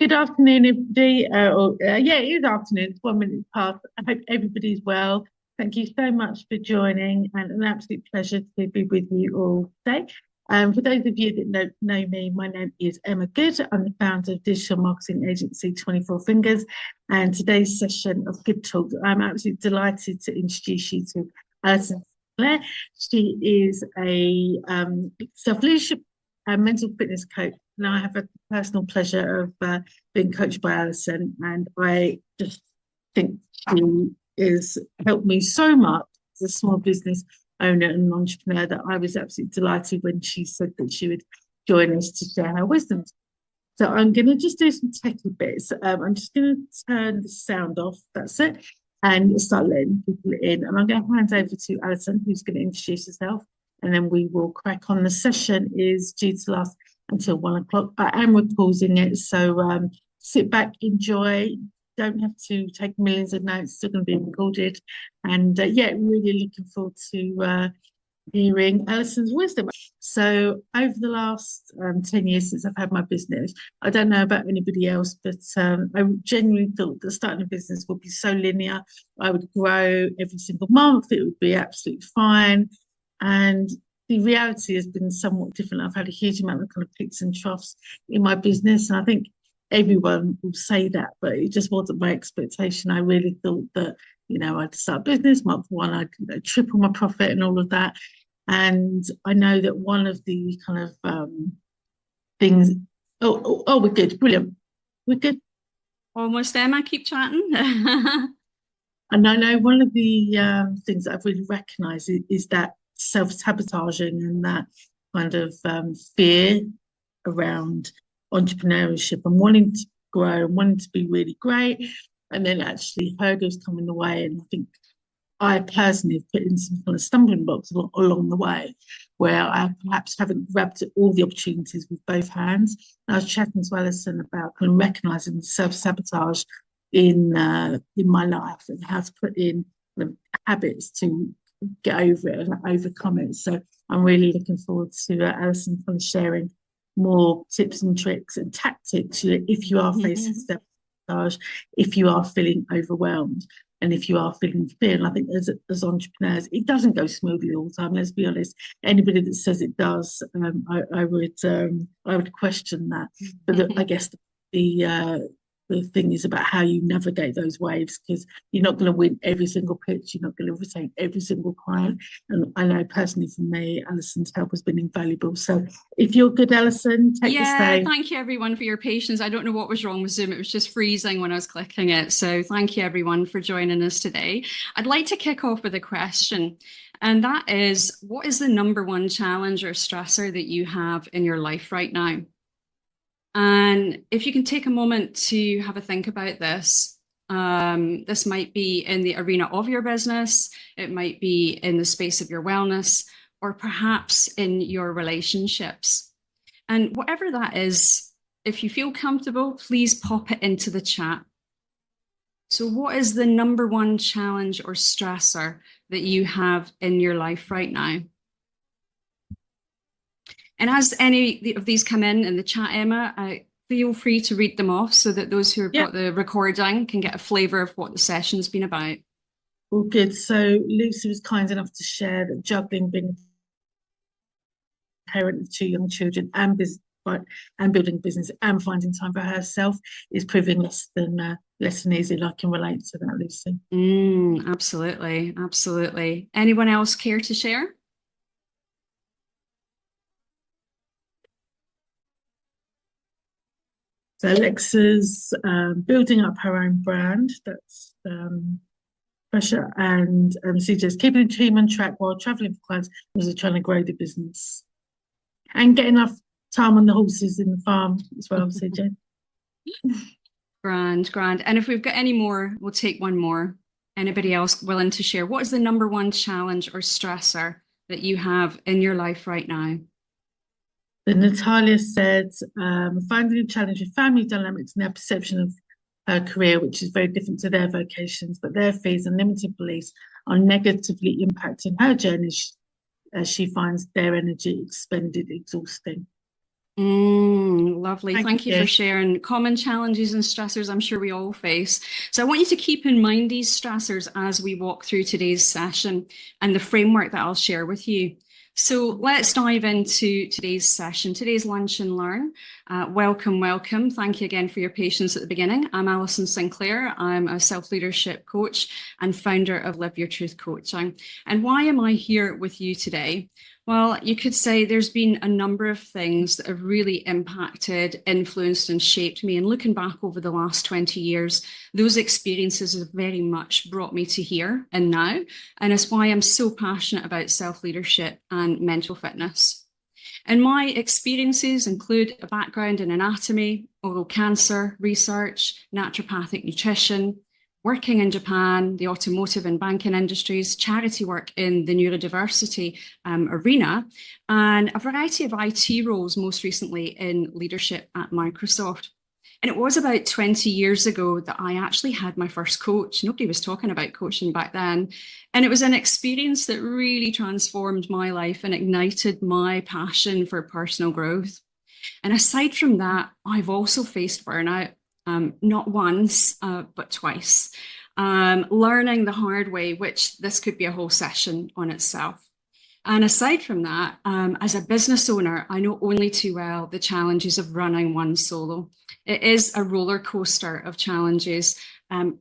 Good afternoon, everybody. Yeah, it is afternoon. It's 1 minute past. I hope everybody's well. Thank you so much for joining, and an absolute pleasure to be with you all today. For those of you that don't know me, my name is Emma Goode. I'm the founder of digital marketing agency 24 Fingers, and today's session of Good Talk, I'm absolutely delighted to introduce you to Alison Clare. She is a self-leadership and mental fitness coach. Now I have a personal pleasure of being coached by Alison, and I just think she has helped me so much as a small business owner and entrepreneur that I was absolutely delighted when she said that she would join us to share her wisdom. So I'm going to just do some techie bits. I'm just going to turn the sound off. That's it. And start letting people in. And I'm going to hand over to Alison, who's going to introduce herself. And then we will crack on. The session is due to last until 1 o'clock. I am recording it. So sit back, enjoy. Don't have to take millions of notes. It's still going to be recorded. And yeah, really looking forward to hearing Alison's wisdom. So over the last 10 years since I've had my business, I don't know about anybody else, but I genuinely thought that starting a business would be so linear. I would grow every single month. It would be absolutely fine. And the reality has been somewhat different. I've had a huge amount of kind of peaks and troughs in my business. And I think everyone will say that, but it just wasn't my expectation. I really thought that, I'd start business, month one, I'd triple my profit and all of that. And I know that one of the kind of things, we're good, brilliant. We're good. Almost, Emma, keep chatting. And I know one of the things that I've really recognised is that self-sabotaging and that kind of fear around entrepreneurship and wanting to grow and wanting to be really great, and then actually hurdles come in the way. And I think I personally have put in some kind of stumbling blocks along the way where I perhaps haven't grabbed all the opportunities with both hands. And I was chatting to Alison about kind of recognising the self-sabotage in my life and how to put in kind of habits to get over it and overcome it. So I'm really looking forward to Alison kind of sharing more tips and tricks and tactics if you are facing self-sabotage, if you are feeling overwhelmed, and if you are feeling fear. And I think as entrepreneurs, it doesn't go smoothly all the time. Let's be honest. Anybody that says it does, I would question that. But I guess the thing is about how you navigate those waves, because you're not going to win every single pitch. You're not going to retain every single client. And I know personally for me, Alison's help has been invaluable. So if you're good, Alison, take the stage. Thank you everyone for your patience. I don't know what was wrong with Zoom. It was just freezing when I was clicking it. So thank you everyone for joining us today. I'd like to kick off with a question. And that is, what is the number one challenge or stressor that you have in your life right now? And if you can take a moment to have a think about this, this might be in the arena of your business, it might be in the space of your wellness, or perhaps in your relationships. And whatever that is, if you feel comfortable, please pop it into the chat. So what is the number one challenge or stressor that you have in your life right now? And as any of these come in the chat, Emma, feel free to read them off so that those who have got the recording can get a flavour of what the session's been about. All good. So Lucy was kind enough to share that juggling being a parent of 2 young children and building business and finding time for herself is proving less than easy. I can relate to that, Lucy. Absolutely, absolutely. Anyone else care to share? So Alexa's building up her own brand. That's pressure. And CJ's keeping the team on track while travelling for clients as they're trying to grow the business. And get enough time on the horses in the farm as well, CJ. Grand. And if we've got any more, we'll take one more. Anybody else willing to share? What is the number one challenge or stressor that you have in your life right now? Then Natalia said, finding a challenge with family dynamics and their perception of her career, which is very different to their vocations, but their fears and limited beliefs are negatively impacting her journey as she finds their energy expended exhausting. lovely. Thank you for sharing common challenges and stressors I'm sure we all face. So I want you to keep in mind these stressors as we walk through today's session and the framework that I'll share with you. So let's dive into today's session, today's Lunch and Learn. Welcome, welcome. Thank you again for your patience at the beginning. I'm Alison Sinclair. I'm a self-leadership coach and founder of Live Your Truth Coaching. And why am I here with you today? Well, you could say there's been a number of things that have really impacted, influenced and shaped me. And looking back over the last 20 years, those experiences have very much brought me to here and now. And it's why I'm so passionate about self-leadership and mental fitness. And my experiences include a background in anatomy, oral cancer research, naturopathic nutrition, working in Japan, the automotive and banking industries, charity work in the neurodiversity arena, and a variety of IT roles, most recently in leadership at Microsoft. And it was about 20 years ago that I actually had my first coach. Nobody was talking about coaching back then. And it was an experience that really transformed my life and ignited my passion for personal growth. And aside from that, I've also faced burnout. Not once, but twice, learning the hard way, which this could be a whole session on itself. And aside from that, as a business owner, I know only too well the challenges of running one solo. It is a roller coaster of challenges,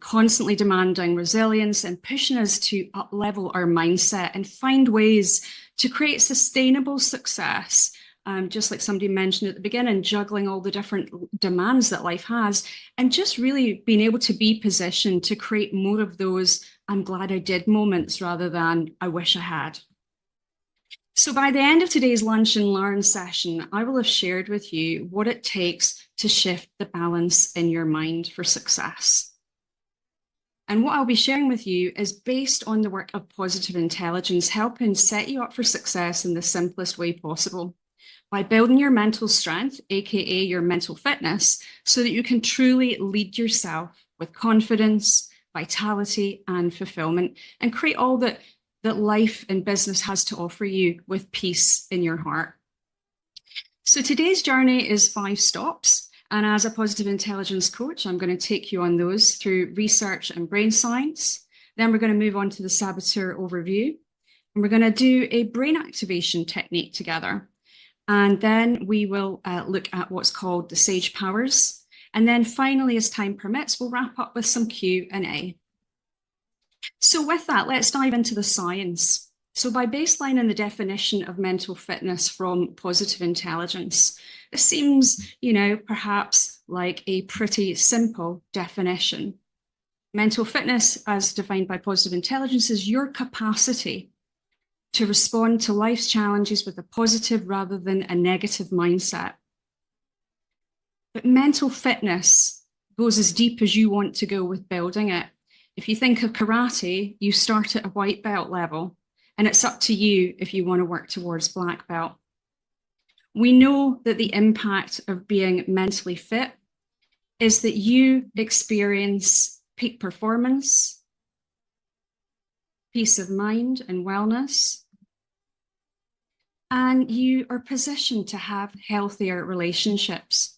constantly demanding resilience and pushing us to up-level our mindset and find ways to create sustainable success. Just like somebody mentioned at the beginning, juggling all the different demands that life has, and just really being able to be positioned to create more of those I'm glad I did moments rather than I wish I had. So by the end of today's Lunch and Learn session, I will have shared with you what it takes to shift the balance in your mind for success. And what I'll be sharing with you is based on the work of positive intelligence, helping set you up for success in the simplest way possible, by building your mental strength, aka your mental fitness, so that you can truly lead yourself with confidence, vitality, and fulfillment, and create all that life and business has to offer you with peace in your heart. So today's journey is 5 stops. And as a positive intelligence coach, I'm going to take you on those through research and brain science. Then we're going to move on to the saboteur overview. And we're going to do a brain activation technique together. And then we will look at what's called the Sage Powers. And then finally, as time permits, we'll wrap up with some Q&A. So with that, let's dive into the science. So by baselining the definition of mental fitness from positive intelligence, this seems, perhaps like a pretty simple definition. Mental fitness, as defined by positive intelligence, is your capacity to respond to life's challenges with a positive rather than a negative mindset. But mental fitness goes as deep as you want to go with building it. If you think of karate, you start at a white belt level, and it's up to you if you want to work towards black belt. We know that the impact of being mentally fit is that you experience peak performance, peace of mind and wellness, and you are positioned to have healthier relationships.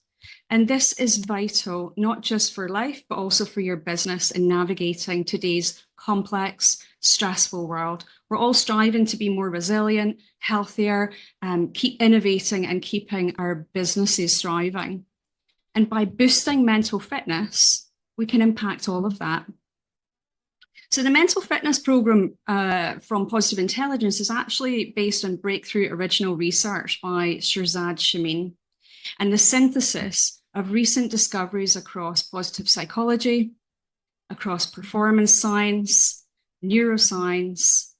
And this is vital, not just for life, but also for your business in navigating today's complex, stressful world. We're all striving to be more resilient, healthier, keep innovating and keeping our businesses thriving. And by boosting mental fitness, we can impact all of that. So the mental fitness program from Positive Intelligence is actually based on breakthrough original research by Shirzad Chamine and the synthesis of recent discoveries across positive psychology, across performance science, neuroscience,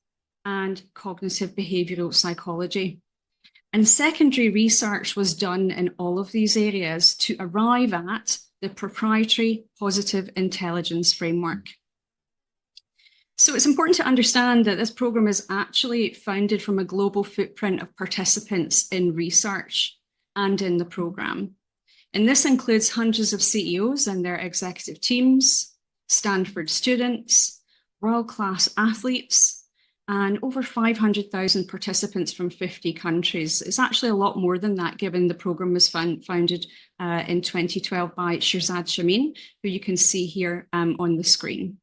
and cognitive behavioral psychology. And secondary research was done in all of these areas to arrive at the proprietary positive intelligence framework. So it's important to understand that this program is actually founded from a global footprint of participants in research and in the program. And this includes hundreds of CEOs and their executive teams, Stanford students, world-class athletes, and over 500,000 participants from 50 countries. It's actually a lot more than that, given the program was founded in 2012 by Shirzad Chamine, who you can see here on the screen.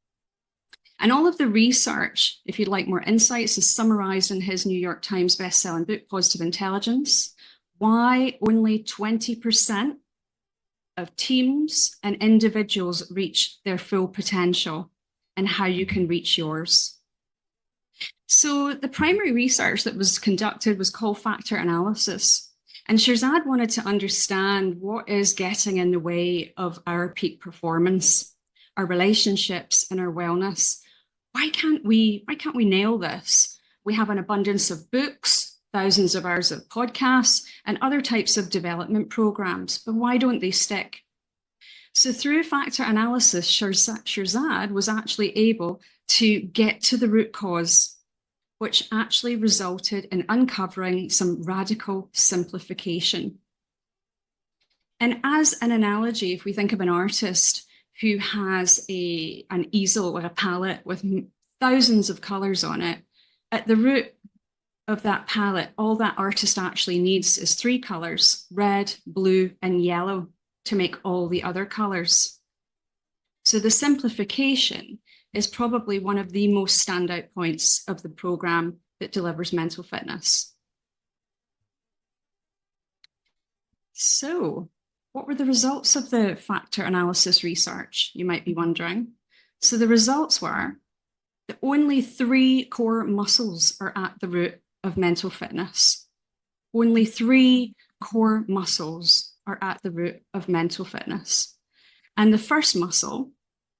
And all of the research, if you'd like more insights, is summarized in his New York Times bestselling book, Positive Intelligence: Why Only 20% of teams and individuals reach their full potential, and how you can reach yours. So the primary research that was conducted was called factor analysis. And Shirzad wanted to understand what is getting in the way of our peak performance, our relationships, and our wellness. Why can't we nail this? We have an abundance of books, thousands of hours of podcasts, and other types of development programs, but why don't they stick? So through factor analysis, Shirzad was actually able to get to the root cause, which actually resulted in uncovering some radical simplification. And as an analogy, if we think of an artist who has an easel or a palette with thousands of colors on it, at the root of that palette, all that artist actually needs is 3 colors: red, blue, and yellow, to make all the other colors. So the simplification is probably one of the most standout points of the program that delivers mental fitness. So what were the results of the factor analysis research, you might be wondering? So the results were that only 3 core muscles are at the root of mental fitness. Only 3 core muscles are at the root of mental fitness. And the first muscle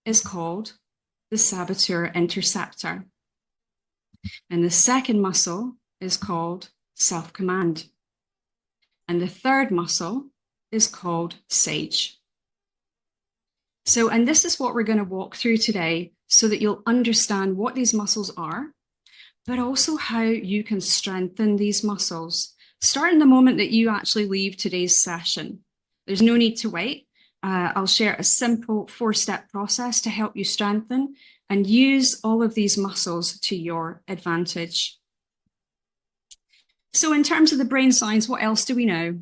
is called the saboteur interceptor. And the second muscle is called self-command. And the third muscle is called sage. So, and this is what we're going to walk through today so that you'll understand what these muscles are, but also how you can strengthen these muscles. Starting the moment that you actually leave today's session. There's no need to wait. I'll share a simple 4-step process to help you strengthen and use all of these muscles to your advantage. So in terms of the brain science, what else do we know?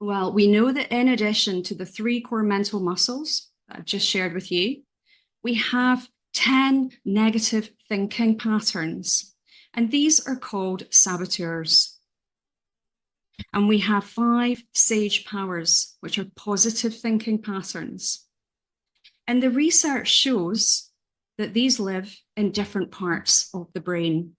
Well, we know that in addition to the 3 core mental muscles that I've just shared with you, we have 10 negative thinking patterns, and these are called saboteurs. And we have 5 sage powers, which are positive thinking patterns. And the research shows that these live in different parts of the brain.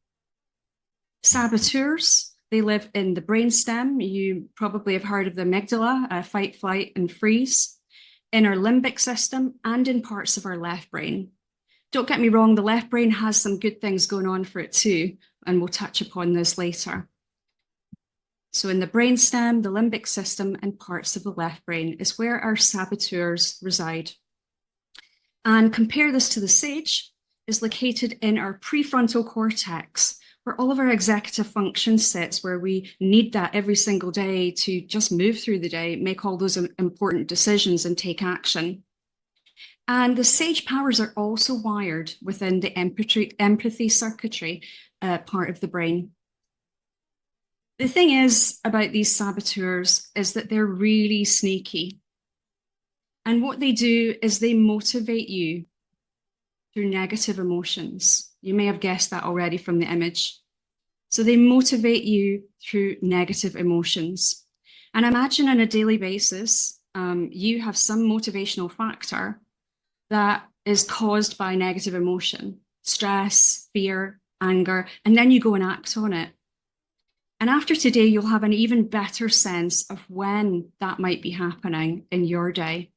Saboteurs, they live in the brainstem. You probably have heard of the amygdala, fight, flight, and freeze, in our limbic system, and in parts of our left brain. Don't get me wrong, the left brain has some good things going on for it too, and we'll touch upon this later. So in the brainstem, the limbic system, and parts of the left brain is where our saboteurs reside. And compare this to the sage, is located in our prefrontal cortex, where all of our executive function sits, where we need that every single day to just move through the day, make all those important decisions and take action. And the sage powers are also wired within the empathy circuitry part of the brain. The thing is about these saboteurs is that they're really sneaky. And what they do is they motivate you through negative emotions. You may have guessed that already from the image. So they motivate you through negative emotions. And imagine on a daily basis, you have some motivational factor that is caused by negative emotion, stress, fear, anger, and then you go and act on it. And after today, you'll have an even better sense of when that might be happening in your day.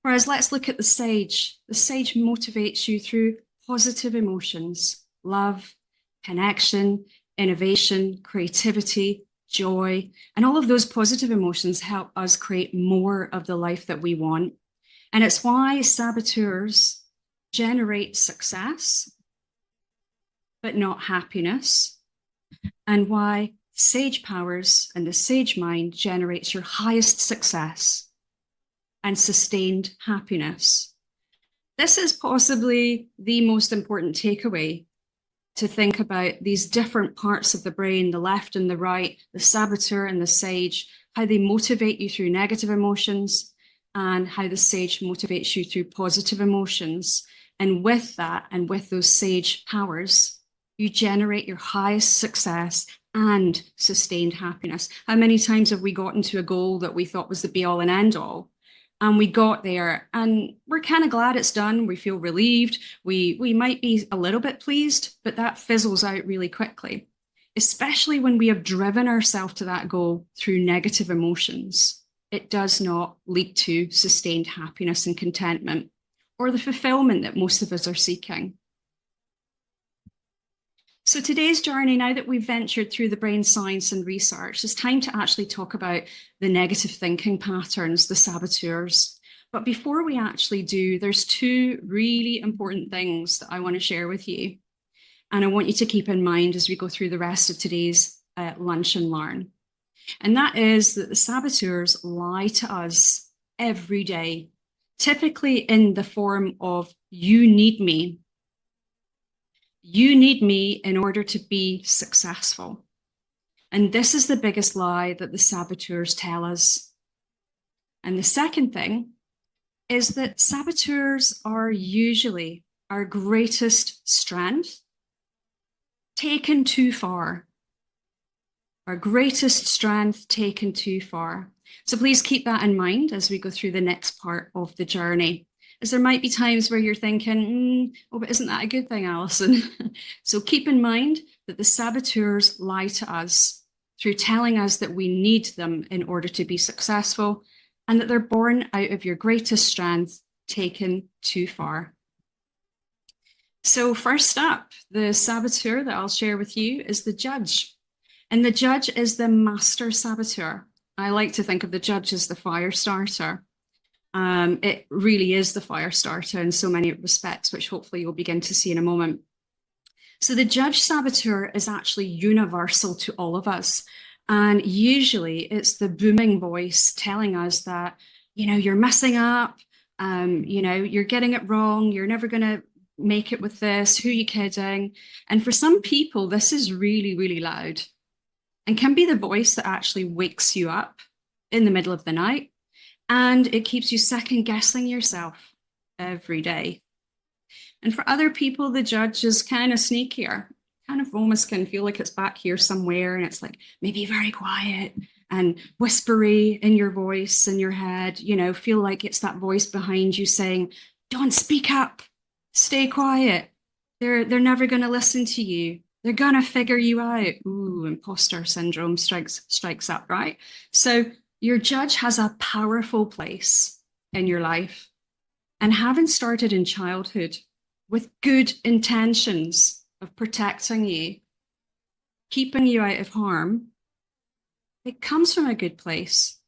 Whereas let's look at the sage. The sage motivates you through positive emotions, love, connection, innovation, creativity, joy, and all of those positive emotions help us create more of the life that we want. And it's why saboteurs generate success, but not happiness, and why sage powers and the sage mind generates your highest success and sustained happiness. This is possibly the most important takeaway, to think about these different parts of the brain, the left and the right, the saboteur and the sage, how they motivate you through negative emotions and how the sage motivates you through positive emotions. And with that, and with those sage powers, you generate your highest success and sustained happiness. How many times have we gotten to a goal that we thought was the be all and end all? And we got there and we're kind of glad it's done. We feel relieved. We might be a little bit pleased, but that fizzles out really quickly, especially when we have driven ourselves to that goal through negative emotions. It does not lead to sustained happiness and contentment, or the fulfillment that most of us are seeking. So today's journey, now that we've ventured through the brain science and research, it's time to actually talk about the negative thinking patterns, the saboteurs. But before we actually do, there's two really important things that I want to share with you. And I want you to keep in mind as we go through the rest of today's lunch and learn. And that is that the saboteurs lie to us every day, typically in the form of, you need me. You need me in order to be successful. And this is the biggest lie that the saboteurs tell us. And the second thing is that saboteurs are usually our greatest strength taken too far. Our greatest strength taken too far. So please keep that in mind as we go through the next part of the journey. As there might be times where you're thinking, oh, but isn't that a good thing, Alison? So keep in mind that the saboteurs lie to us through telling us that we need them in order to be successful, and that they're born out of your greatest strength taken too far. So first up, the saboteur that I'll share with you is the judge. And the judge is the master saboteur. I like to think of the judge as the fire starter. It really is the fire starter in so many respects, which hopefully you'll begin to see in a moment. So the judge saboteur is actually universal to all of us. And usually it's the booming voice telling us that, you're messing up, you're getting it wrong, you're never going to make it with this, who are you kidding? And for some people, this is really, really loud and can be the voice that actually wakes you up in the middle of the night. And it keeps you second guessing yourself every day. And for other people, the judge is kind of sneakier, kind of almost can feel like it's back here somewhere. And it's like maybe very quiet and whispery in your voice, in your head, feel like it's that voice behind you saying, don't speak up, stay quiet. They're never going to listen to you. They're going to figure you out. Ooh, imposter syndrome strikes up, right? So your judge has a powerful place in your life. And having started in childhood with good intentions of protecting you, keeping you out of harm, it comes from a good place.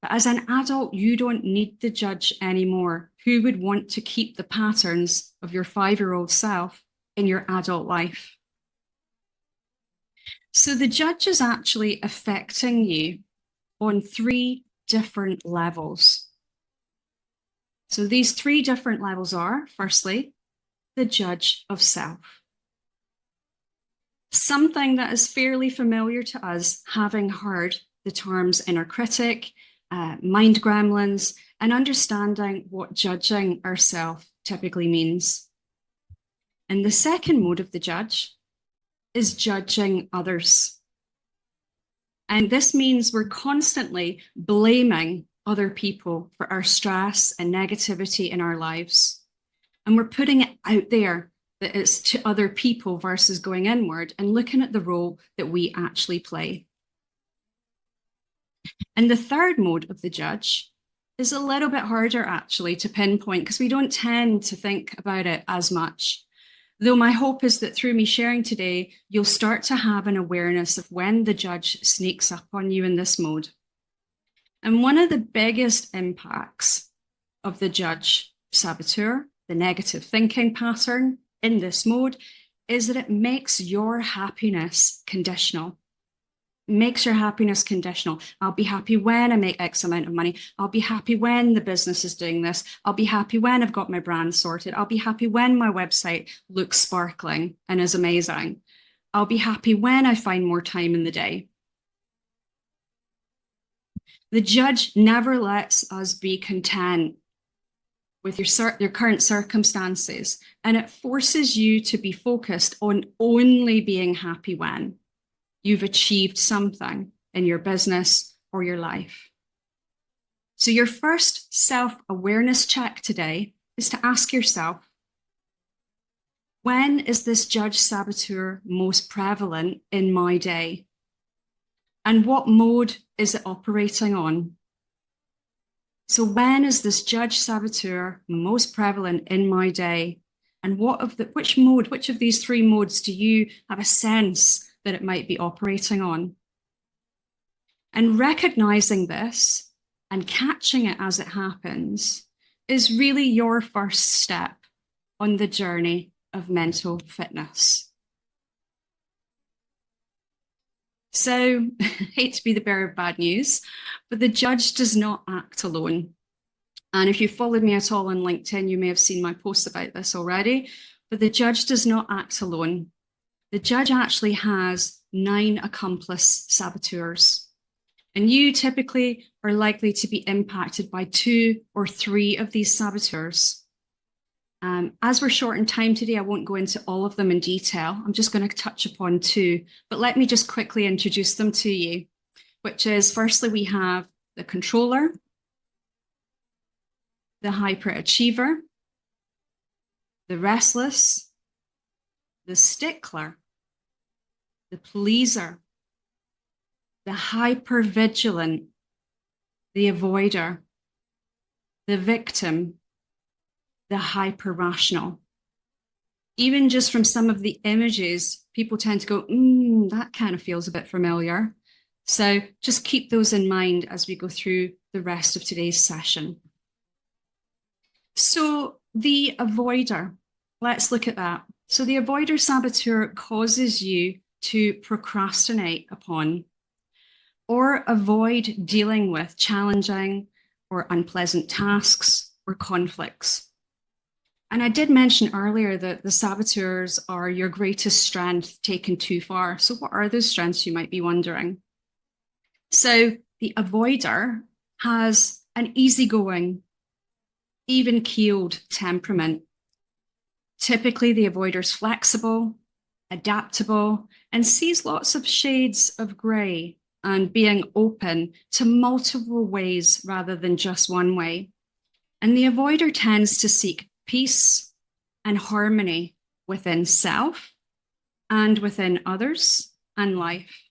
But as an adult, you don't need the judge anymore. Who would want to keep the patterns of your 5-year-old self in your adult life? So the judge is actually affecting you on 3 different levels. So these 3 different levels are, firstly, the judge of self. Something that is fairly familiar to us, having heard the terms inner critic, mind gremlins, and understanding what judging ourselves typically means. And the second mode of the judge is judging others. And this means we're constantly blaming other people for our stress and negativity in our lives. And we're putting it out there that it's to other people versus going inward and looking at the role that we actually play. And the third mode of the judge is a little bit harder actually to pinpoint because we don't tend to think about it as much. Though my hope is that through me sharing today, you'll start to have an awareness of when the judge sneaks up on you in this mode. And one of the biggest impacts of the judge saboteur, the negative thinking pattern in this mode, is that it makes your happiness conditional. makes your happiness conditional. I'll be happy when I make X amount of money. I'll be happy when the business is doing this. I'll be happy when I've got my brand sorted. I'll be happy when my website looks sparkling and is amazing. I'll be happy when I find more time in the day. The judge never lets us be content with your current circumstances, and it forces you to be focused on only being happy when you've achieved something in your business or your life. So your first self-awareness check today is to ask yourself, when is this judge-saboteur most prevalent in my day? And what mode is it operating on? So when is this judge-saboteur most prevalent in my day? And which of these three modes do you have a sense that it might be operating on? And recognizing this and catching it as it happens is really your first step on the journey of mental fitness. So, hate to be the bearer of bad news, but the judge does not act alone. And if you followed me at all on LinkedIn, you may have seen my post about this already, but the judge does not act alone. The judge actually has 9 accomplice saboteurs. And you typically are likely to be impacted by 2 or 3 of these saboteurs. As we're short in time today, I won't go into all of them in detail. I'm just going to touch upon 2, but let me just quickly introduce them to you, which is, firstly, we have the controller, the hyperachiever, the restless, the stickler, the pleaser, the hypervigilant, the avoider, the victim, the hyper-rational. Even just from some of the images, people tend to go, that kind of feels a bit familiar. So just keep those in mind as we go through the rest of today's session. So the avoider, let's look at that. So the avoider saboteur causes you to procrastinate upon or avoid dealing with challenging or unpleasant tasks or conflicts. And I did mention earlier that the saboteurs are your greatest strength taken too far. So what are those strengths, you might be wondering? So the avoider has an easygoing, even-keeled temperament. Typically, the avoider is flexible, adaptable, and sees lots of shades of grey and being open to multiple ways rather than just one way. And the avoider tends to seek peace and harmony within self and within others and life,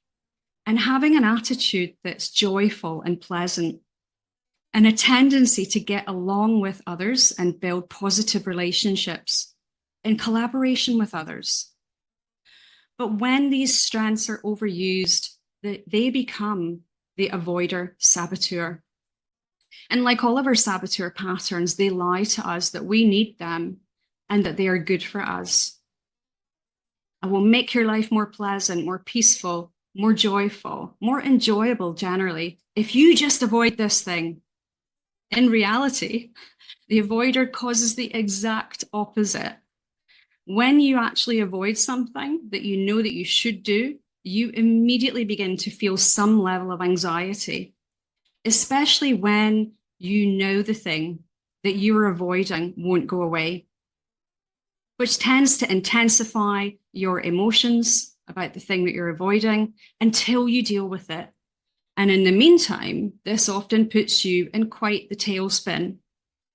and having an attitude that's joyful and pleasant, and a tendency to get along with others and build positive relationships in collaboration with others. But when these strengths are overused, they become the avoider saboteur. And like all of our saboteur patterns, they lie to us that we need them and that they are good for us. I will make your life more pleasant, more peaceful, more joyful, more enjoyable generally, if you just avoid this thing. In reality, the avoider causes the exact opposite. When you actually avoid something that you know that you should do, you immediately begin to feel some level of anxiety, especially when you know the thing that you are avoiding won't go away, which tends to intensify your emotions about the thing that you're avoiding until you deal with it. And in the meantime, this often puts you in quite the tailspin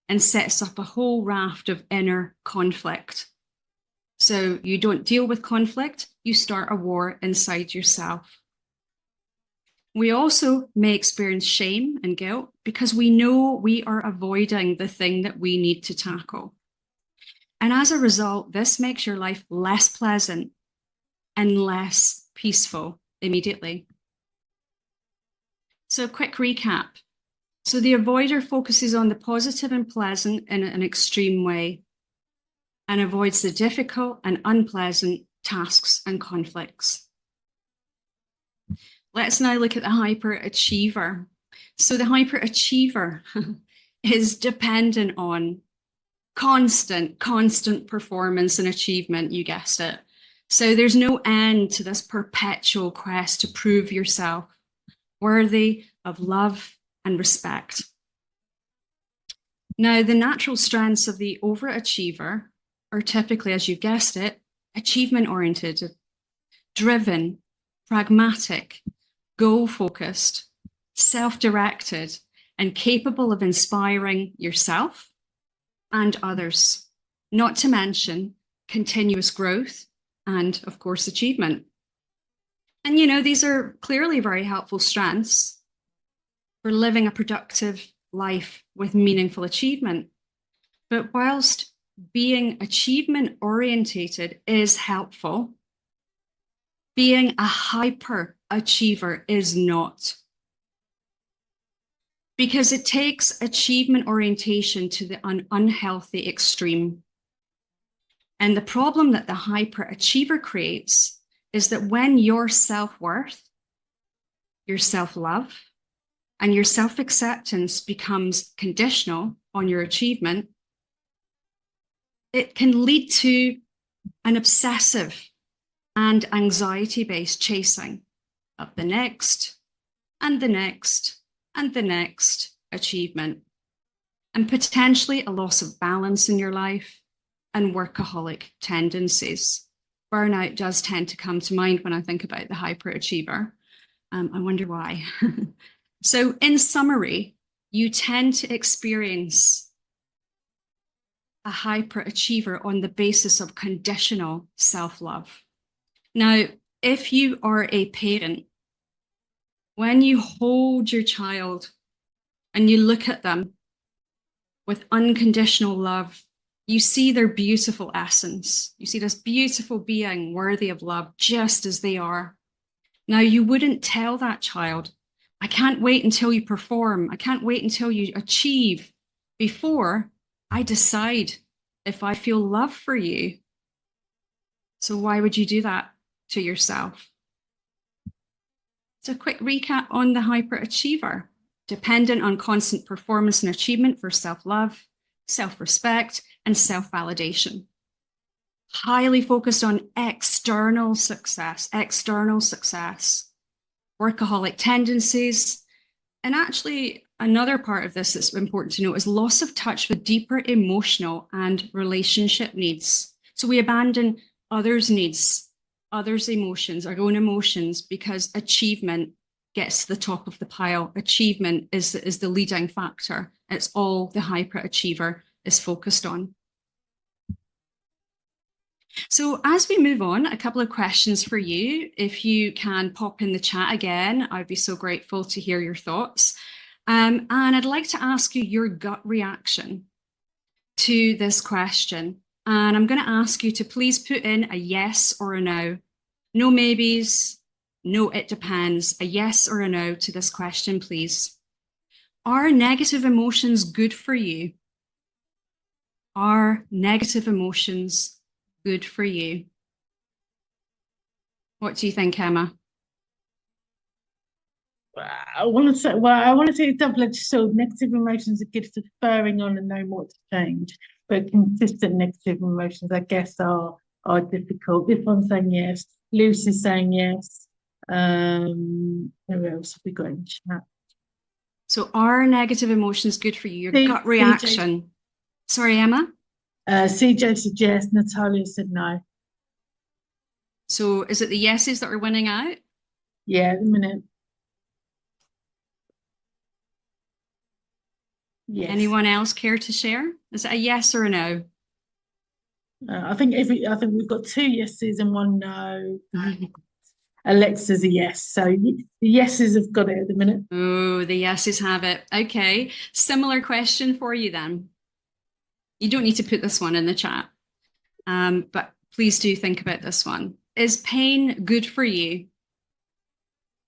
and sets up a whole raft of inner conflict. So you don't deal with conflict, you start a war inside yourself. We also may experience shame and guilt because we know we are avoiding the thing that we need to tackle. And as a result, this makes your life less pleasant and less peaceful immediately. So a quick recap. So the avoider focuses on the positive and pleasant in an extreme way and avoids the difficult and unpleasant tasks and conflicts. Let's now look at the hyperachiever. So the hyperachiever is dependent on constant performance and achievement, you guessed it. So there's no end to this perpetual quest to prove yourself worthy of love and respect. Now, the natural strengths of the overachiever are typically, as you've guessed it, achievement-oriented, driven, pragmatic, goal-focused, self-directed, and capable of inspiring yourself and others, not to mention continuous growth and, of course, achievement. And, you know, these are clearly very helpful strengths for living a productive life with meaningful achievement. But whilst being achievement orientated is helpful, being a hyper achiever is not. Because it takes achievement orientation to the unhealthy extreme. And the problem that the hyperachiever creates is that when your self-worth, your self-love, and your self-acceptance becomes conditional on your achievement, it can lead to an obsessive and anxiety-based chasing of the next and the next and the next achievement, and potentially a loss of balance in your life and workaholic tendencies. Burnout does tend to come to mind when I think about the hyperachiever. I wonder why. So in summary, you tend to experience a hyperachiever on the basis of conditional self-love. Now, if you are a parent, when you hold your child and you look at them with unconditional love, you see their beautiful essence. You see this beautiful being worthy of love just as they are. Now, you wouldn't tell that child, I can't wait until you perform. I can't wait until you achieve before I decide if I feel love for you. So why would you do that to yourself? So a quick recap on the hyperachiever: dependent on constant performance and achievement for self-love, self-respect, and self-validation. Highly focused on external success, workaholic tendencies. And actually, another part of this that's important to note is loss of touch with deeper emotional and relationship needs. So we abandon others' needs, others' emotions, our own emotions, because achievement gets to the top of the pile. Achievement is the leading factor. It's all the hyperachiever is focused on. So as we move on, a couple of questions for you. If you can pop in the chat again, I'd be so grateful to hear your thoughts. And I'd like to ask you your gut reaction to this question. And I'm going to ask you to please put in a yes or a no. No maybes, no it depends, a yes or a no to this question, please. Are negative emotions good for you? Are negative emotions good for you? What do you think, Emma? I want to say it's double-edged sword. Negative emotions are good for spurring on and knowing what to change, but consistent negative emotions, I guess, are difficult. This one's saying yes. Lucy's saying yes. Who else have we got in chat? So are negative emotions good for you? Your gut reaction. Sorry, Emma? CJ said yes. Natalia said no. So is it the yeses that are winning out? Yeah, at the minute. Yes. Anyone else care to share? Is it a yes or a no? I think we've got two yeses and one no. Alexa's a yes. So the yeses have got it at the minute. Oh, the yeses have it. Okay. Similar question for you then. You don't need to put this one in the chat, but please do think about this one. Is pain good for you?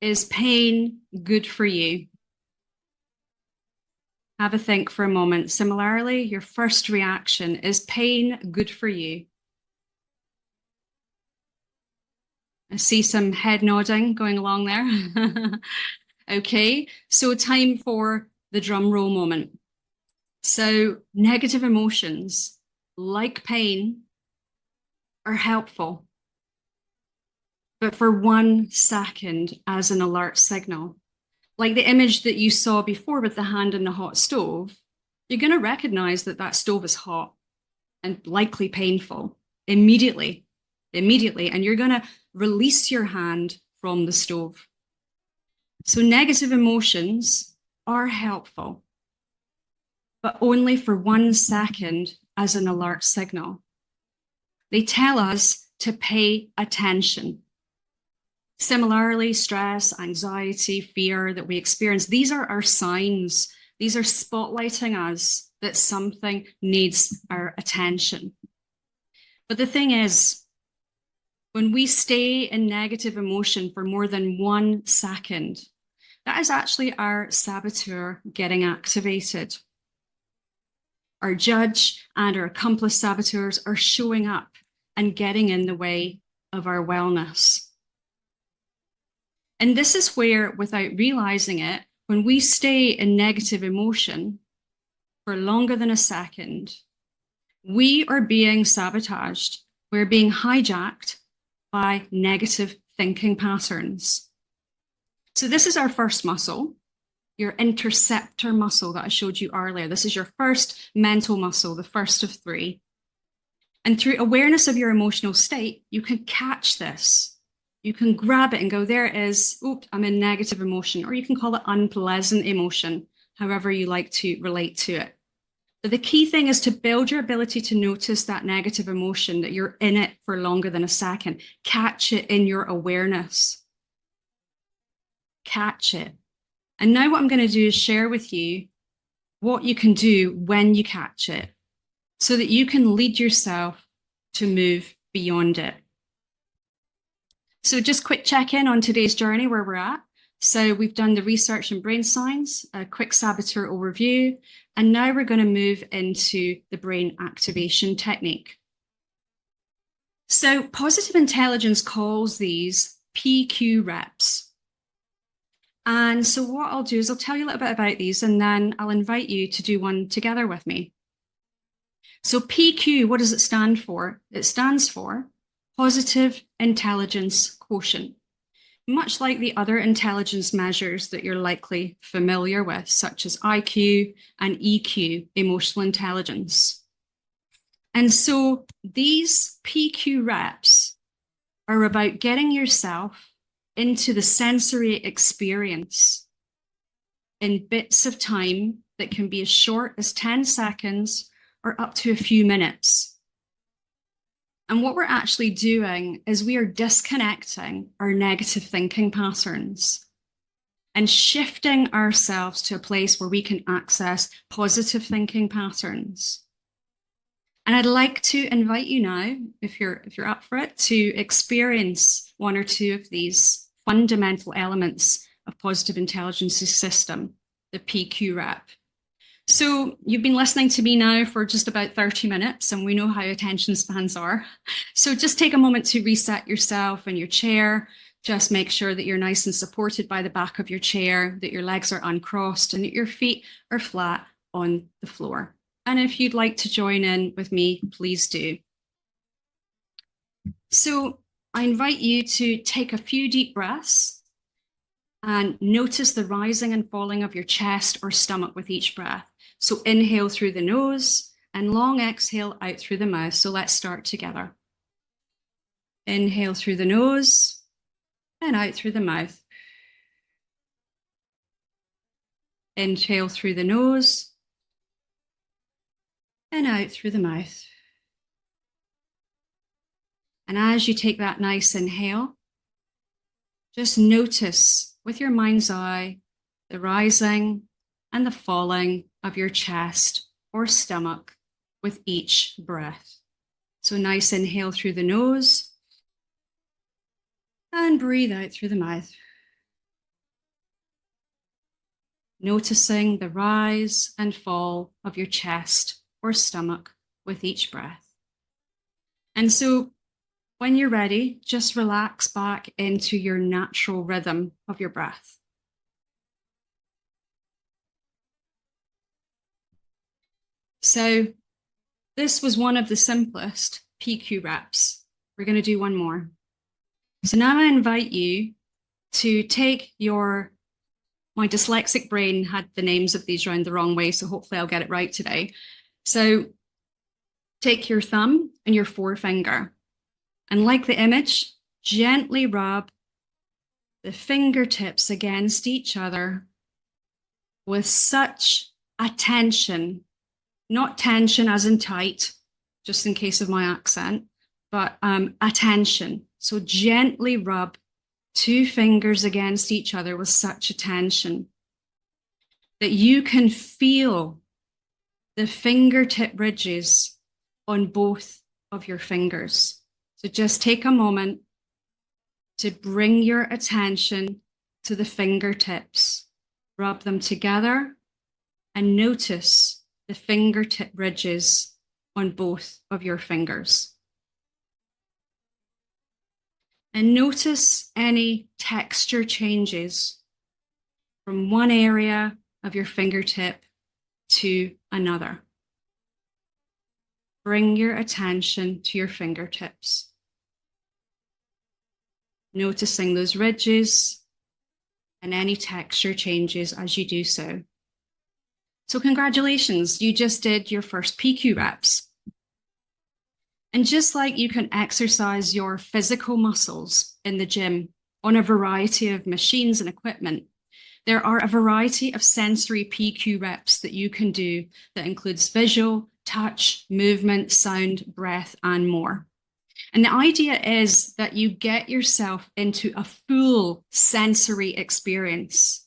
Is pain good for you? Have a think for a moment. Similarly, your first reaction, is pain good for you? I see some head nodding going along there. Okay, so time for the drum roll moment. So negative emotions, like pain, are helpful, but for 1 second as an alert signal. Like the image that you saw before with the hand in the hot stove, you're going to recognize that that stove is hot and likely painful immediately, and you're going to release your hand from the stove. So negative emotions are helpful, but only for 1 second as an alert signal. They tell us to pay attention. Similarly, stress, anxiety, fear that we experience, these are our signs. These are spotlighting us that something needs our attention. But the thing is, when we stay in negative emotion for more than 1 second, that is actually our saboteur getting activated. Our judge and our accomplice saboteurs are showing up and getting in the way of our wellness. And this is where, without realizing it, when we stay in negative emotion for longer than a second, we are being sabotaged. We're being hijacked by negative thinking patterns. So this is our first muscle, your interceptor muscle that I showed you earlier. This is your first mental muscle, the first of 3. And through awareness of your emotional state, you can catch this. You can grab it and go, there it is. Oops, I'm in negative emotion. Or you can call it unpleasant emotion, however you like to relate to it. But the key thing is to build your ability to notice that negative emotion, that you're in it for longer than a second. Catch it in your awareness. Catch it. And now what I'm going to do is share with you what you can do when you catch it so that you can lead yourself to move beyond it. So just quick check-in on today's journey, where we're at. So we've done the research in brain science, a quick saboteur overview, and now we're going to move into the brain activation technique. So positive intelligence calls these PQ reps. And so what I'll do is I'll tell you a little bit about these, and then I'll invite you to do one together with me. So PQ, what does it stand for? It stands for Positive Intelligence Quotient. Much like the other intelligence measures that you're likely familiar with, such as IQ and EQ, emotional intelligence. And so these PQ reps are about getting yourself into the sensory experience in bits of time that can be as short as 10 seconds or up to a few minutes. And what we're actually doing is we are disconnecting our negative thinking patterns and shifting ourselves to a place where we can access positive thinking patterns. And I'd like to invite you now, if you're up for it, to experience 1 or 2 of these fundamental elements of positive intelligence's system, the PQ rep. So you've been listening to me now for just about 30 minutes, and we know how attention spans are. So just take a moment to reset yourself in your chair. Just make sure that you're nice and supported by the back of your chair, that your legs are uncrossed, and that your feet are flat on the floor. And if you'd like to join in with me, please do. So I invite you to take a few deep breaths and notice the rising and falling of your chest or stomach with each breath. So inhale through the nose and long exhale out through the mouth. So let's start together. Inhale through the nose and out through the mouth. Inhale through the nose and out through the mouth. And as you take that nice inhale, just notice with your mind's eye the rising and the falling of your chest or stomach with each breath. So nice inhale through the nose and breathe out through the mouth. Noticing the rise and fall of your chest or stomach with each breath. And so When you're ready, just relax back into your natural rhythm of your breath. So this was one of the simplest PQ reps. We're going to do one more. So now I invite you to take my dyslexic brain had the names of these round the wrong way, so hopefully I'll get it right today. So take your thumb and your forefinger, and like the image, gently rub the fingertips against each other with such attention, not tension as in tight, just in case of my accent, but attention. So gently rub 2 fingers against each other with such attention that you can feel the fingertip ridges on both of your fingers. So just take a moment to bring your attention to the fingertips. Rub them together and notice the fingertip ridges on both of your fingers. And notice any texture changes from one area of your fingertip to another. Bring your attention to your fingertips. Noticing those ridges and any texture changes as you do so. So congratulations, you just did your first PQ reps. And just like you can exercise your physical muscles in the gym on a variety of machines and equipment, there are a variety of sensory PQ reps that you can do that includes visual, touch, movement, sound, breath, and more. And the idea is that you get yourself into a full sensory experience,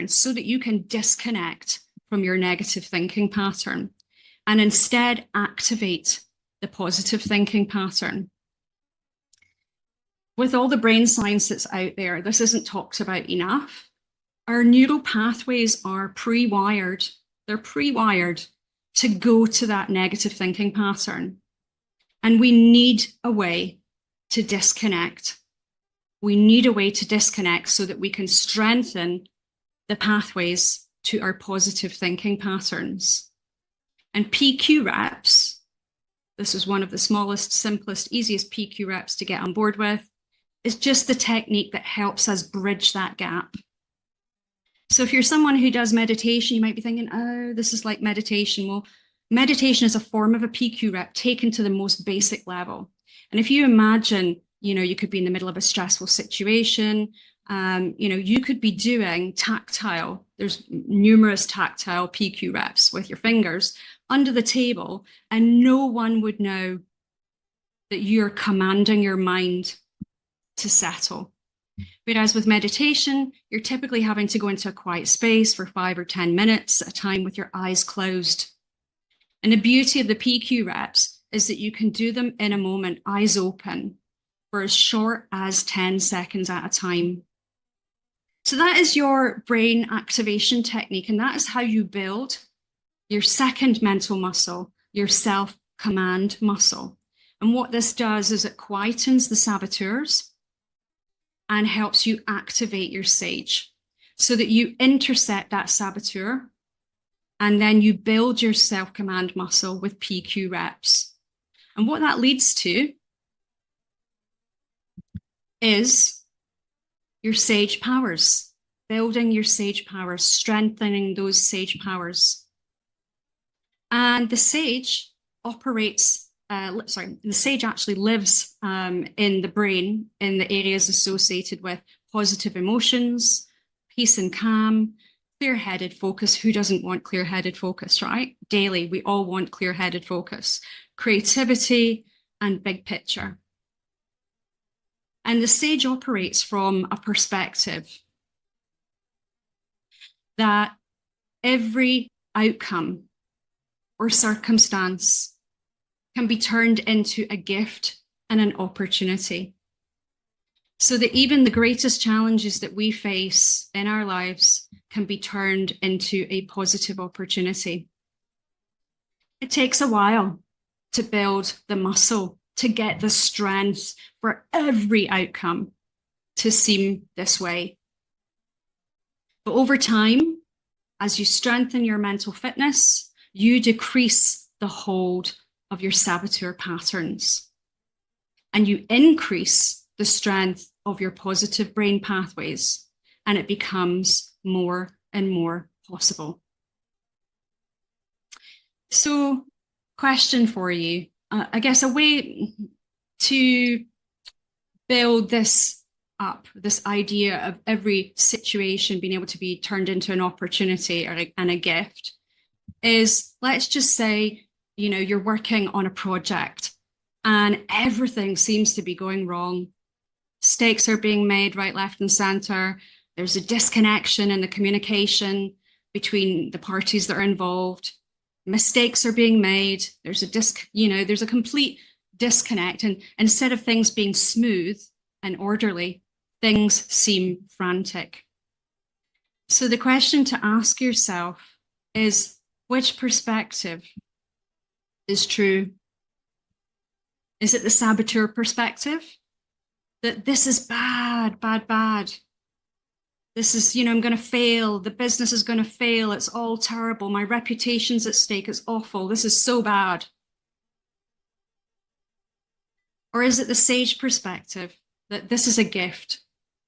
so that you can disconnect from your negative thinking pattern and instead activate the positive thinking pattern. With all the brain science that's out there, this isn't talked about enough. Our neural pathways are pre-wired. They're pre-wired to go to that negative thinking pattern. And we need a way to disconnect. We need a way to disconnect so that we can strengthen the pathways to our positive thinking patterns. And PQ reps, this is one of the smallest, simplest, easiest PQ reps to get on board with, is just the technique that helps us bridge that gap. So if you're someone who does meditation, you might be thinking, oh, this is like meditation. Well, meditation is a form of a PQ rep taken to the most basic level. And if you imagine, you could be in the middle of a stressful situation, you could be doing tactile. There's numerous tactile PQ reps with your fingers under the table, and no one would know that you're commanding your mind to settle. Whereas with meditation, you're typically having to go into a quiet space for 5 or 10 minutes at a time with your eyes closed. And the beauty of the PQ reps is that you can do them in a moment, eyes open, for as short as 10 seconds at a time. So that is your brain activation technique, and that is how you build your second mental muscle, your self-command muscle. And what this does is it quietens the saboteurs and helps you activate your sage so that you intercept that saboteur, and then you build your self-command muscle with PQ reps. And what that leads to is your sage powers, building your sage powers, strengthening those sage powers. And the sage operates, the sage actually lives in the brain, in the areas associated with positive emotions, peace and calm, clear-headed focus. Who doesn't want clear-headed focus, right? Daily, we all want clear-headed focus, creativity, and big picture. And the sage operates from a perspective that every outcome or circumstance can be turned into a gift and an opportunity. So that even the greatest challenges that we face in our lives can be turned into a positive opportunity. It takes a while. to build the muscle, to get the strength for every outcome to seem this way. But over time, as you strengthen your mental fitness, you decrease the hold of your saboteur patterns and you increase the strength of your positive brain pathways, and it becomes more and more possible. So, question for you, I guess a way to build this up, this idea of every situation being able to be turned into an opportunity and a gift, is, let's just say, you know, you're working on a project and everything seems to be going wrong. Mistakes are being made right, left, and center. There's a disconnection in the communication between the parties that are involved. Mistakes are being made. There's a complete disconnect. And instead of things being smooth and orderly, things seem frantic. So the question to ask yourself is, which perspective is true? Is it the saboteur perspective? That this is bad, bad, bad. This is, I'm going to fail. The business is going to fail. It's all terrible. My reputation's at stake. It's awful. This is so bad. Or is it the sage perspective that this is a gift?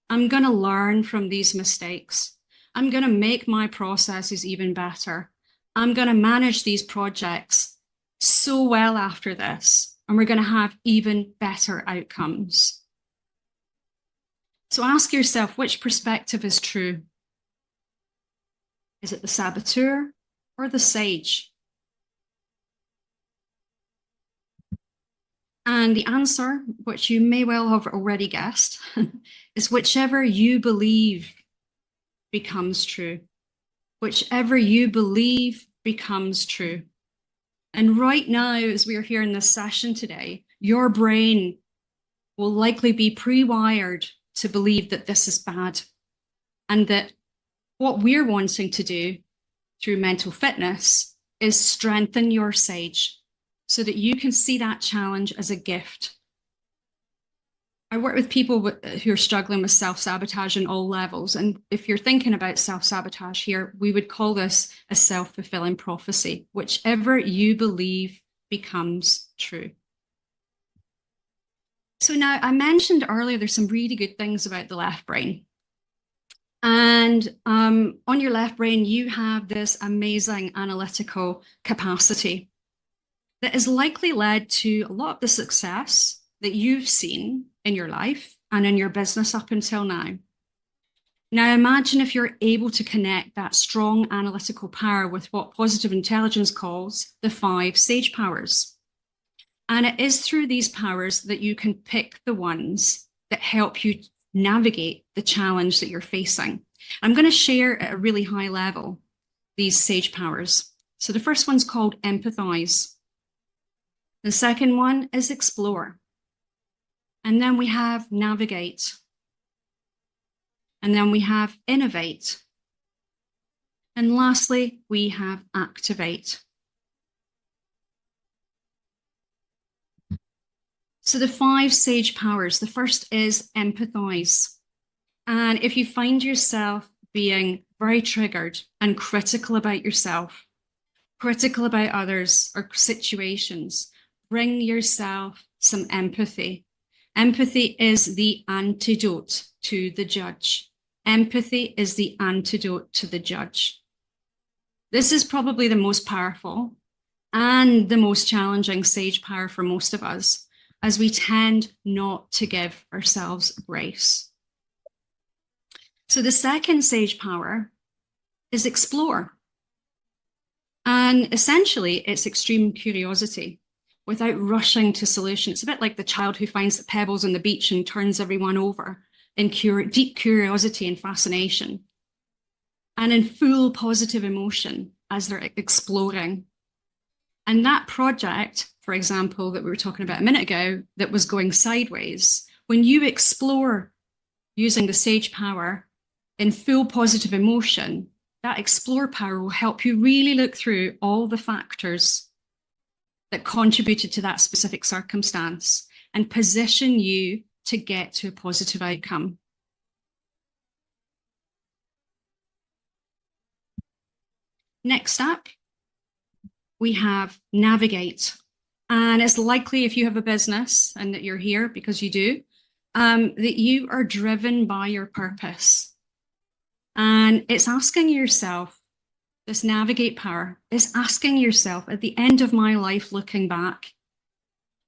I'm going to learn from these mistakes. I'm going to make my processes even better. I'm going to manage these projects so well after this, and we're going to have even better outcomes. So ask yourself, which perspective is true? Is it the saboteur or the sage? And the answer, which you may well have already guessed, is whichever you believe becomes true. Whichever you believe becomes true. And right now, as we are here in this session today, your brain will likely be pre-wired to believe that this is bad, and that what we're wanting to do through mental fitness is strengthen your sage so that you can see that challenge as a gift. I work with people who are struggling with self-sabotage on all levels. And if you're thinking about self-sabotage here, we would call this a self-fulfilling prophecy. Whichever you believe becomes true. So now, I mentioned earlier, there's some really good things about the left brain. And on your left brain, you have this amazing analytical capacity that has likely led to a lot of the success that you've seen in your life and in your business up until now. Now, imagine if you're able to connect that strong analytical power with what positive intelligence calls the 5 sage powers. And it is through these powers that you can pick the ones that help you navigate the challenge that you're facing. I'm going to share at a really high level these sage powers. So the first one's called empathize. The second one is explore. And then we have navigate. And then we have innovate. And lastly, we have activate. So the 5 sage powers, the first is empathize. And if you find yourself being very triggered and critical about yourself, critical about others or situations, bring yourself some empathy. Empathy is the antidote to the judge. Empathy is the antidote to the judge. This is probably the most powerful and the most challenging sage power for most of us, as we tend not to give ourselves grace. So the second sage power is explore. And essentially, it's extreme curiosity without rushing to solution. It's a bit like the child who finds the pebbles on the beach and turns everyone over in deep curiosity and fascination, and in full positive emotion as they're exploring. And that project, for example, that we were talking about a minute ago, that was going sideways, when you explore using the sage power in full positive emotion, that explore power will help you really look through all the factors that contributed to that specific circumstance and position you to get to a positive outcome. Next up, we have navigate. And it's likely if you have a business and that you're here because you do, that you are driven by your purpose. And it's asking yourself, this navigate power is asking yourself at the end of my life, looking back,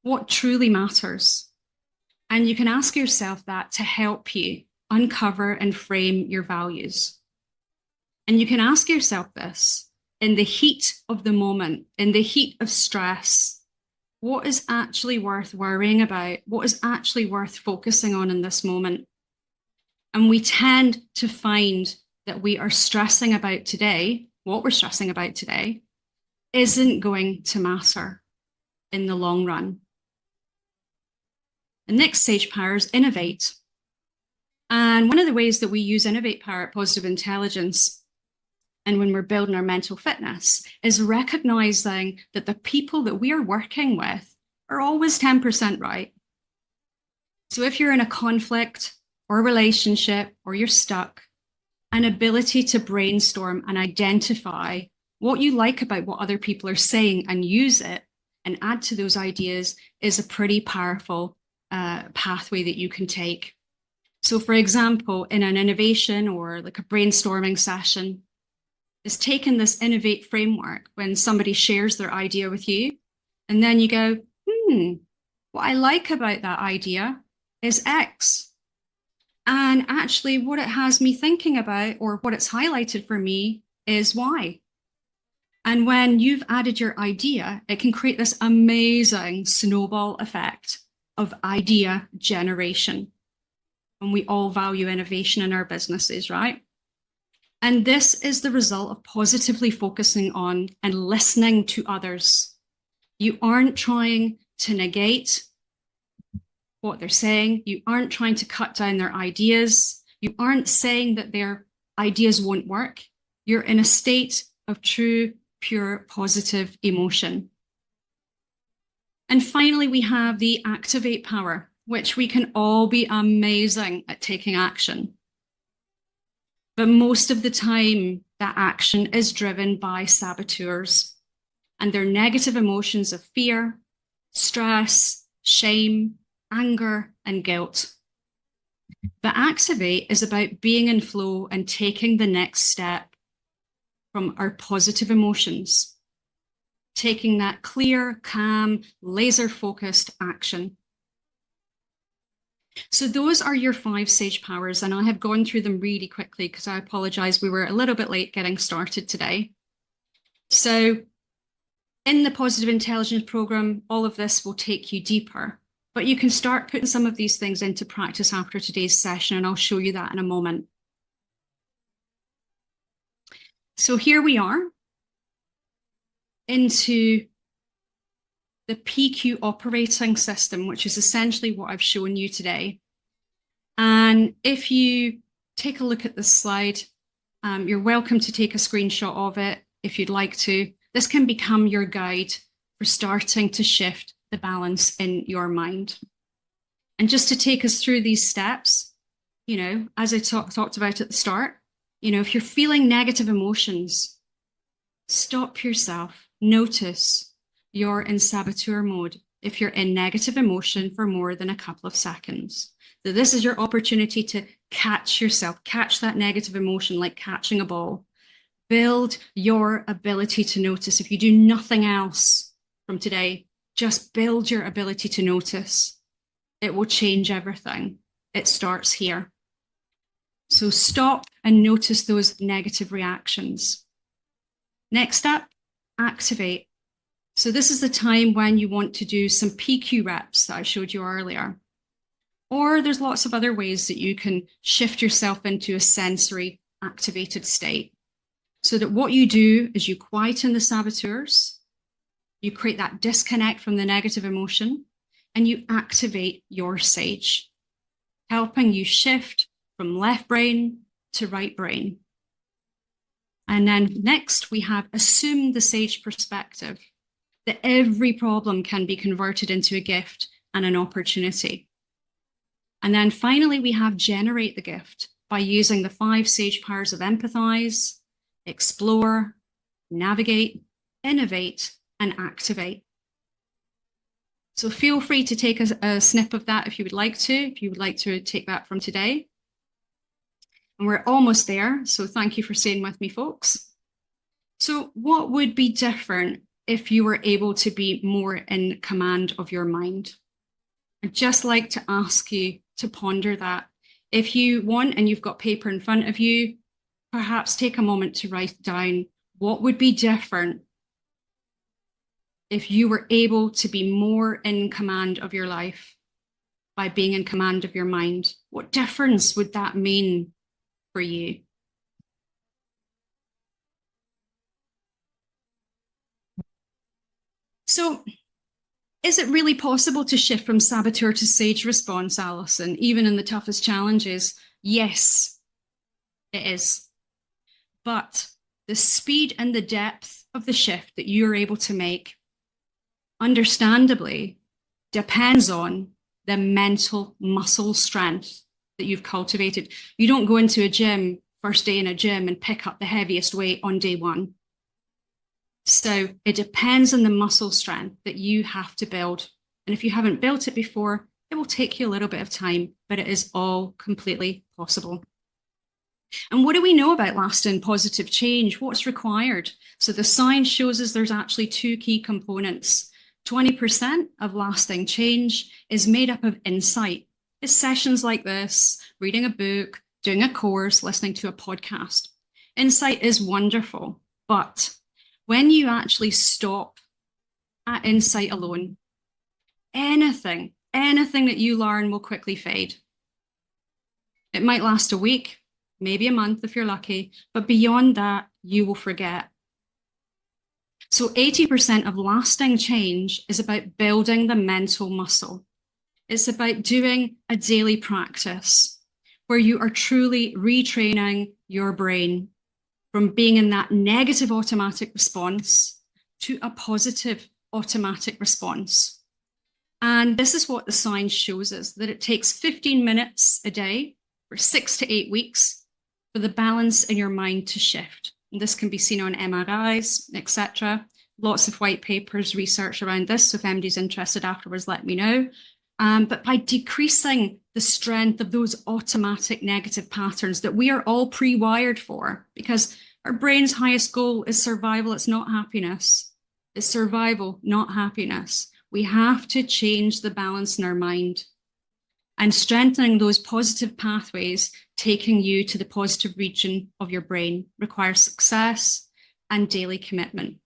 what truly matters? And you can ask yourself that to help you uncover and frame your values. And you can ask yourself this in the heat of the moment, in the heat of stress. What is actually worth worrying about? What is actually worth focusing on in this moment? And we tend to find that we are stressing about today, what we're stressing about today, isn't going to matter in the long run. The next sage power is innovate. And one of the ways that we use innovate power at Positive Intelligence and when we're building our mental fitness is recognizing that the people that we are working with are always 10% right. So if you're in a conflict or a relationship or you're stuck, an ability to brainstorm and identify what you like about what other people are saying and use it and add to those ideas is a pretty powerful pathway that you can take. So for example, in an innovation or like a brainstorming session, is taking this innovate framework when somebody shares their idea with you, and then you go, what I like about that idea is X. And actually what it has me thinking about or what it's highlighted for me is Y. And when you've added your idea, it can create this amazing snowball effect of idea generation. And we all value innovation in our businesses, right? And this is the result of positively focusing on and listening to others. You aren't trying to negate what they're saying. You aren't trying to cut down their ideas. You aren't saying that their ideas won't work. You're in a state of true, pure, positive emotion. And finally, we have the activate power, which we can all be amazing at taking action. But most of the time, that action is driven by saboteurs and their negative emotions of fear, stress, shame, anger, and guilt. But activate is about being in flow and taking the next step from our positive emotions, taking that clear, calm, laser-focused action. So those are your 5 sage powers, and I have gone through them really quickly because I apologize, we were a little bit late getting started today. So in the Positive Intelligence program, all of this will take you deeper, but you can start putting some of these things into practice after today's session, and I'll show you that in a moment. So here we are into the PQ operating system, which is essentially what I've shown you today. And if you take a look at this slide, you're welcome to take a screenshot of it if you'd like to. This can become your guide for starting to shift the balance in your mind. And just to take us through these steps, you know, as I talked about at the start, you know, if you're feeling negative emotions, stop yourself, notice you're in saboteur mode if you're in negative emotion for more than a couple of seconds. So this is your opportunity to catch yourself, catch that negative emotion like catching a ball. Build your ability to notice. If you do nothing else from today, just build your ability to notice. It will change everything. It starts here. So stop and notice those negative reactions. Next up, activate. So this is the time when you want to do some PQ reps that I showed you earlier. Or there's lots of other ways that you can shift yourself into a sensory activated state. So that what you do is you quieten the saboteurs, you create that disconnect from the negative emotion, and you activate your sage, helping you shift from left brain to right brain. And then next we have assume the sage perspective. that every problem can be converted into a gift and an opportunity. And then finally, we have generate the gift by using the 5 sage powers of empathize, explore, navigate, innovate, and activate. So feel free to take a snip of that if you would like to take that from today. And we're almost there, so thank you for staying with me, folks. So what would be different if you were able to be more in command of your mind? I'd just like to ask you to ponder that. If you want, and you've got paper in front of you, perhaps take a moment to write down what would be different if you were able to be more in command of your life by being in command of your mind. What difference would that mean for you? So, is it really possible to shift from saboteur to sage response, Alison, even in the toughest challenges? Yes, it is. But the speed and the depth of the shift that you're able to make, understandably, depends on the mental muscle strength that you've cultivated. You don't go into a gym, first day in a gym, and pick up the heaviest weight on day one. So it depends on the muscle strength that you have to build. And if you haven't built it before, it will take you a little bit of time, but it is all completely possible. And what do we know about lasting positive change? What's required? So the science shows us there's actually 2 key components. 20% of lasting change is made up of insight. It's sessions like this, reading a book, doing a course, listening to a podcast. Insight is wonderful, but when you actually stop at insight alone, anything that you learn will quickly fade. It might last a week, maybe a month if you're lucky, but beyond that, you will forget. So 80% of lasting change is about building the mental muscle. It's about doing a daily practice where you are truly retraining your brain from being in that negative automatic response to a positive automatic response. And this is what the science shows us, that it takes 15 minutes a day for 6 to 8 weeks for the balance in your mind to shift. And this can be seen on MRIs, etc. Lots of white papers, research around this. So if anybody's interested afterwards, let me know. But by decreasing the strength of those automatic negative patterns that we are all pre-wired for, because our brain's highest goal is survival, it's not happiness. It's survival, not happiness. We have to change the balance in our mind. And strengthening those positive pathways, taking you to the positive region of your brain, requires success and daily commitment.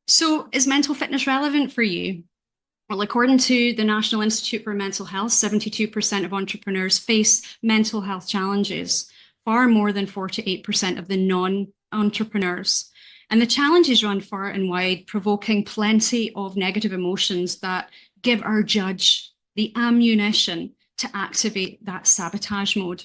So is mental fitness relevant for you? Well, according to the National Institute for Mental Health, 72% of entrepreneurs face mental health challenges, far more than 48% of the non-entrepreneurs. And the challenges run far and wide, provoking plenty of negative emotions that give our judge the ammunition to activate that sabotage mode.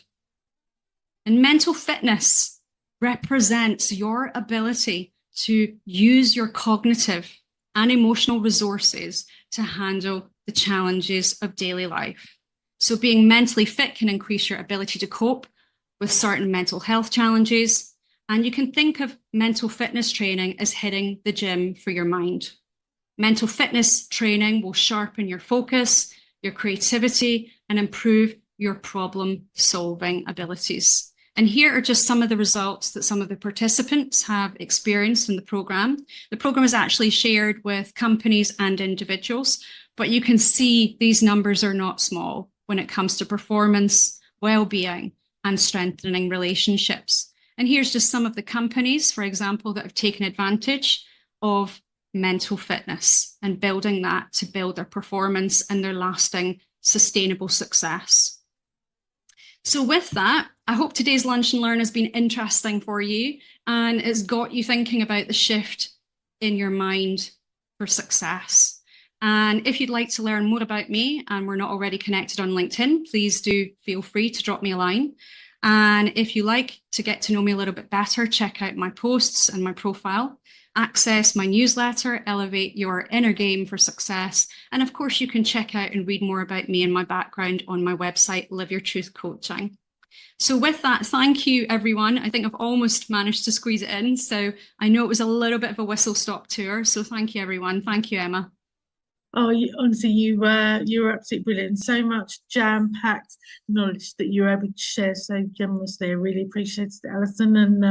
And mental fitness represents your ability to use your cognitive and emotional resources to handle the challenges of daily life. So being mentally fit can increase your ability to cope with certain mental health challenges. And you can think of mental fitness training as hitting the gym for your mind. Mental fitness training will sharpen your focus, your creativity, and improve your problem-solving abilities. And here are just some of the results that some of the participants have experienced in the program. The program is actually shared with companies and individuals, but you can see these numbers are not small when it comes to performance, well-being, and strengthening relationships. And here's just some of the companies, for example, that have taken advantage of mental fitness and building that to build their performance and their lasting, sustainable success. So with that, I hope today's Lunch and Learn has been interesting for you and it's got you thinking about the shift in your mind for success. And if you'd like to learn more about me and we're not already connected on LinkedIn, please do feel free to drop me a line. And if you like to get to know me a little bit better, check out my posts and my profile. Access my newsletter, Elevate Your Inner Game for Success. And of course, you can check out and read more about me and my background on my website, Live Your Truth Coaching. So with that, thank you, everyone. I think I've almost managed to squeeze it in. So I know it was a little bit of a whistle-stop tour. So thank you, everyone. Thank you, Emma. Oh, honestly, you were absolutely brilliant. So much jam-packed knowledge that you were able to share so generously. I really appreciate it, Alison. And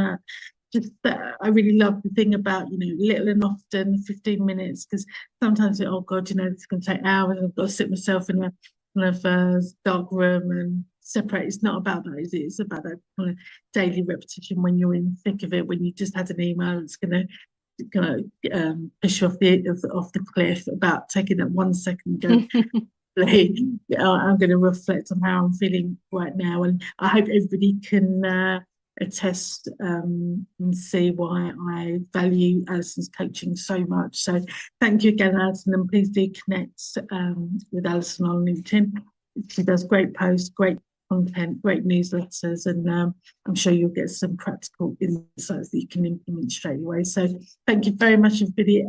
I really love the thing about, little and often 15 minutes, because sometimes, oh God, it's going to take hours. I've got to sit myself in a kind of dark room and separate. It's not about that, is it? It's about that kind of daily repetition when you're in the thick of it, when you just had an email that's going to push you off the cliff, about taking that 1 second and go, I'm going to reflect on how I'm feeling right now. And I hope everybody can attest and see why I value Alison's coaching so much. So thank you again, Alison, and please do connect with Alison on LinkedIn. She does great posts, great content, great newsletters, and I'm sure you'll get some practical insights that you can implement straight away. So thank you very much, everybody.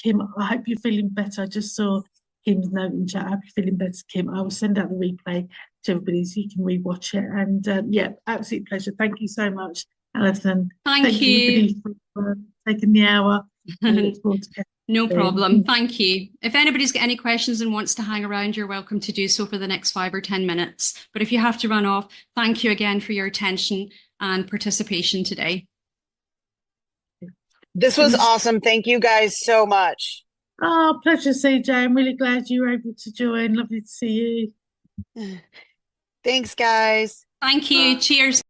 Kim, I hope you're feeling better. I just saw Kim's note in chat. I hope you're feeling better, Kim. I will send out the replay to everybody so you can rewatch it. And yeah, absolute pleasure. Thank you so much, Alison. Thank you. Everybody for taking the hour. I look forward to no problem. Thank you. If anybody's got any questions and wants to hang around, you're welcome to do so for the next 5 or 10 minutes. But if you have to run off, thank you again for your attention and participation today. This was awesome. Thank you guys so much. Oh, pleasure, CJ. I'm really glad you were able to join. Lovely to see you. Thanks, guys. Thank you. Cheers.